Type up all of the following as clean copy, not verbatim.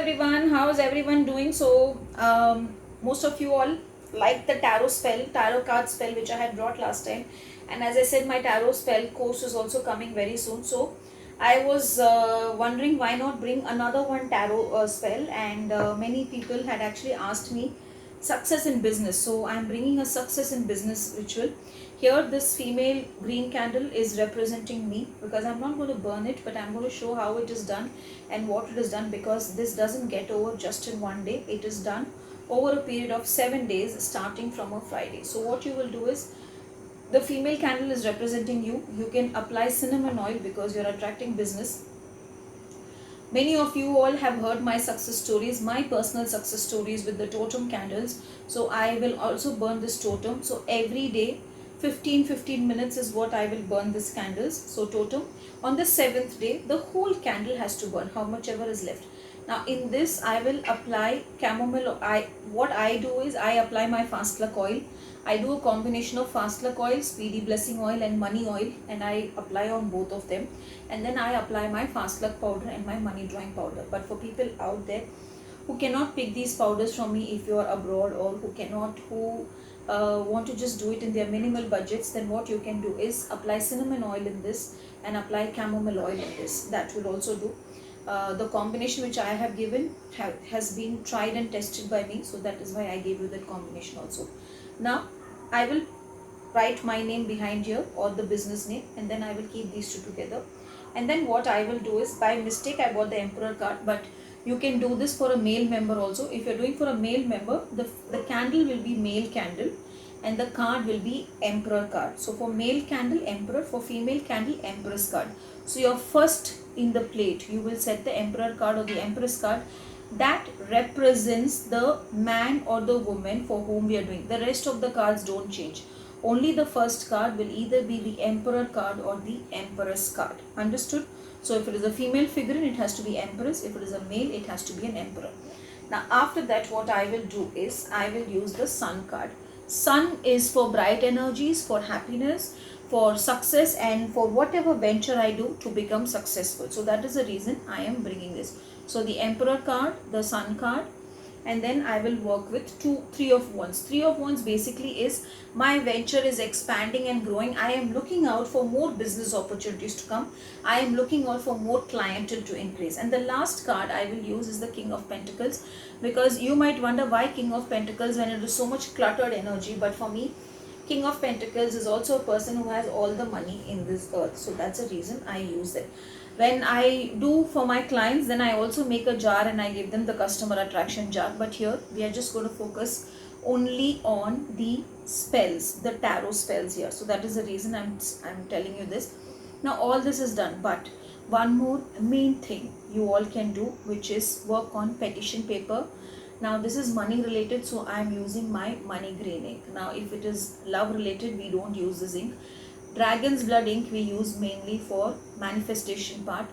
everyone, how's everyone doing? Most of you all like the tarot card spell which I had brought last time, and as I said, my tarot spell course is also coming very soon. So I was wondering why not bring another one tarot spell, and many people had actually asked me success in business. So I'm bringing a success in business ritual. Here, this female green candle is representing me because I'm not going to burn it, but I'm going to show how it is done and what it is done, because this doesn't get over just in one day. It is done over a period of 7 days starting from a Friday. So what you will do is, the female candle is representing you. You can apply cinnamon oil because you're attracting business. Many of you all have heard my success stories, my personal success stories with the totem candles. So I will also burn this totem. So every day 15 minutes is what I will burn this candles. So totem, on the 7th day the whole candle has to burn, how much ever is left. Now in this I will apply chamomile. What I do is I apply my fast luck oil. I do a combination of fast luck oil, speedy blessing oil and money oil, and I apply on both of them, and then I apply my fast luck powder and my money drawing powder. But for people out there who cannot pick these powders from me, if you are abroad, or who want to just do it in their minimal budgets, then what you can do is apply cinnamon oil in this and apply chamomile oil in this. That will also do. The combination which I have given has been tried and tested by me, so that is why I gave you that combination also. Now I will write my name behind here, or the business name, and then I will keep these two together. And then what I will do is, by mistake I bought the emperor card, but you can do this for a male member also. If you're doing for a male member, the candle will be male candle and the card will be emperor card. So for male candle emperor, for female candle empress card. So your first in the plate you will set the emperor card or the empress card. That represents the man or the woman for whom we are doing. The rest of the cards don't change. Only the first card will either be the emperor card or the empress card. Understood? So if it is a female figurine, it has to be empress. If it is a male, it has to be an emperor. Now after that, what I will do is I will use the sun card. Sun is for bright energies, for happiness, for success, and for whatever venture I do to become successful. So that is the reason I am bringing this. So the emperor card, the sun card, and then I will work with three of wands. Three of wands basically is my venture is expanding and growing. I am looking out for more business opportunities to come. I am looking out for more clientele to increase. And the last card I will use is the King of Pentacles, because you might wonder why King of Pentacles when it is so much cluttered energy. But for me, King of Pentacles is also a person who has all the money in this earth. So that's the reason I use it. When I do for my clients, then I also make a jar and I give them the customer attraction jar. But here we are just going to focus only on the spells, the tarot spells here. So that is the reason I'm telling you this. Now all this is done, but one more main thing you all can do, which is work on petition paper. Now this is money related, so I am using my money green ink. Now if it is love related, we don't use this ink. Dragon's blood ink we use mainly for manifestation part.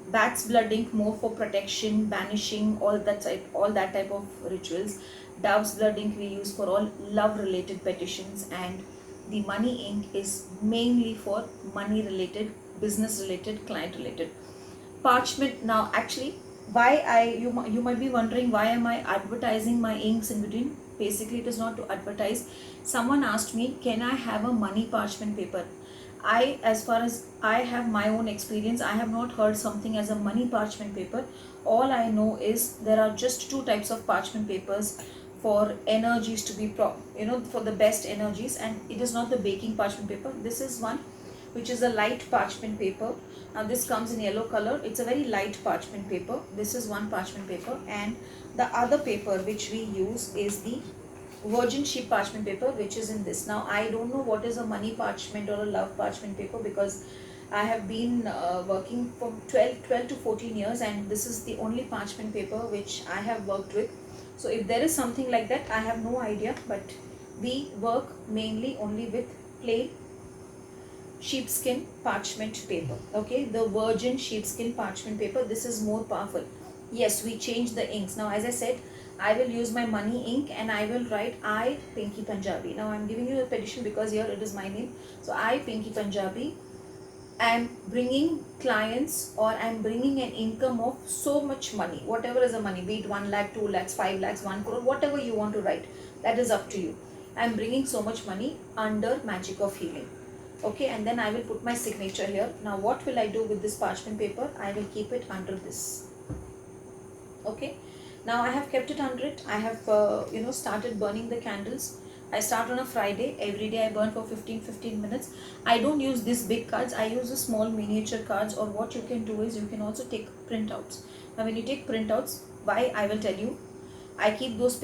Bat's blood ink more for protection, banishing, all that type of rituals. Dove's blood ink we use for all love related petitions, and the money ink is mainly for money related, business related, client related. Parchment. Now actually, you might be wondering why am I advertising my inks in between. Basically it is not to advertise. Someone asked me, can I have a money parchment paper? As far as I have my own experience, I have not heard something as a money parchment paper. All I know is there are just two types of parchment papers for energies to be for the best energies, and it is not the baking parchment paper. This is one which is a light parchment paper. Now this comes in yellow color. It's a very light parchment paper. This is one parchment paper, and the other paper which we use is the virgin sheep parchment paper, which is in this. Now I don't know what is a money parchment or a love parchment paper, because I have been working for 12 to 14 years, and this is the only parchment paper which I have worked with. So if there is something like that, I have no idea, but we work mainly only with plain sheepskin parchment paper. Okay, the virgin sheepskin parchment paper, this is more powerful. Yes, we change the inks. Now as I said, I will use my money ink and I will write I Pinky Punjabi. Now I'm giving you a petition because here it is my name. So I Pinky Punjabi I'm bringing clients, or I'm bringing an income of so much money, whatever is the money, be it 1 lakh, 2 lakhs, 5 lakhs, 1 crore, whatever you want to write, that is up to you. I'm bringing so much money under magic of healing. Okay, and then I will put my signature here. Now what will I do with this parchment paper? I will keep it under this. Okay, now I have kept it under it. I have started burning the candles. I start on a Friday. Every day I burn for 15 minutes. I don't use these big cards. I use the small miniature cards, or what you can do is you can also take printouts. Now when you take printouts, why, I will tell you. I keep those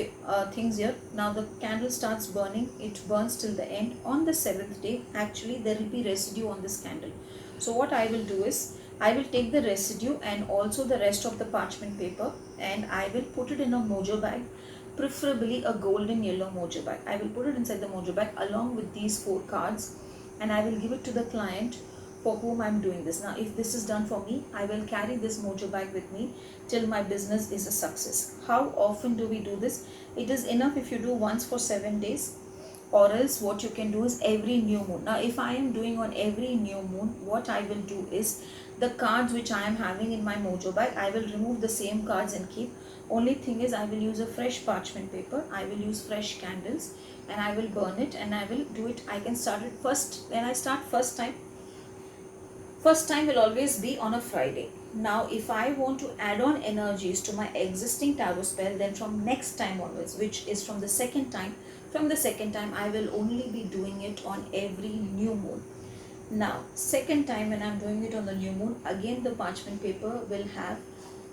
things here. Now the candle starts burning. It burns till the end. On the 7th day, actually there will be residue on this candle. So what I will do is, I will take the residue and also the rest of the parchment paper, and I will put it in a mojo bag, preferably a golden yellow mojo bag. I will put it inside the mojo bag along with these 4 cards, and I will give it to the client for whom I am doing this. Now if this is done for me, I will carry this mojo bag with me till my business is a success. How often do we do this? It is enough if you do once for 7 days, or else what you can do is every new moon. Now if I am doing on every new moon, what I will do is, the cards which I am having in my mojo bag, I will remove the same cards and keep. Only thing is, I will use a fresh parchment paper, I will use fresh candles, and I will burn it, and I will do it. I can start it first. When I start first time will always be on a Friday. Now if I want to add on energies to my existing tarot spell, then from next time onwards, which is from the second time, I will only be doing it on every new moon. Now second time when I am doing it on the new moon, again the parchment paper will have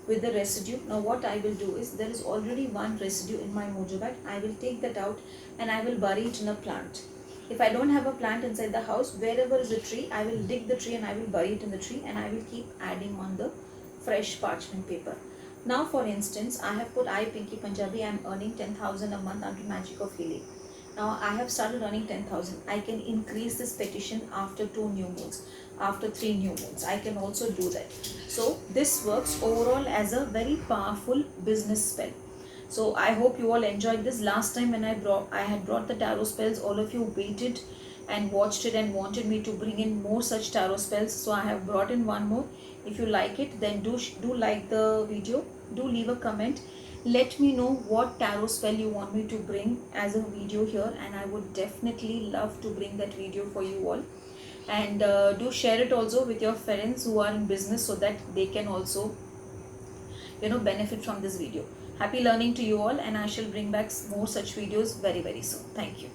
with the residue. Now what I will do is, there is already one residue in my mojo bag. I will take that out and I will bury it in a plant. If I don't have a plant inside the house, wherever is a tree, I will dig the tree and I will bury it in the tree, and I will keep adding on the fresh parchment paper. Now for instance, I have put I Pinky Punjabi, I am earning 10,000 a month under magic of healing. Now I have started earning 10,000. I can increase this petition after 2 new moons, after 3 new moons. I can also do that. So this works overall as a very powerful business spell. So I hope you all enjoyed this. Last time when I had brought the tarot spells, all of you waited and watched it and wanted me to bring in more such tarot spells. So I have brought in one more. If you like it, then do like the video. Do leave a comment. Let me know what tarot spell you want me to bring as a video here, and I would definitely love to bring that video for you all. And do share it also with your friends who are in business, so that they can also benefit from this video. Happy learning to you all, and I shall bring back more such videos very, very soon. Thank you.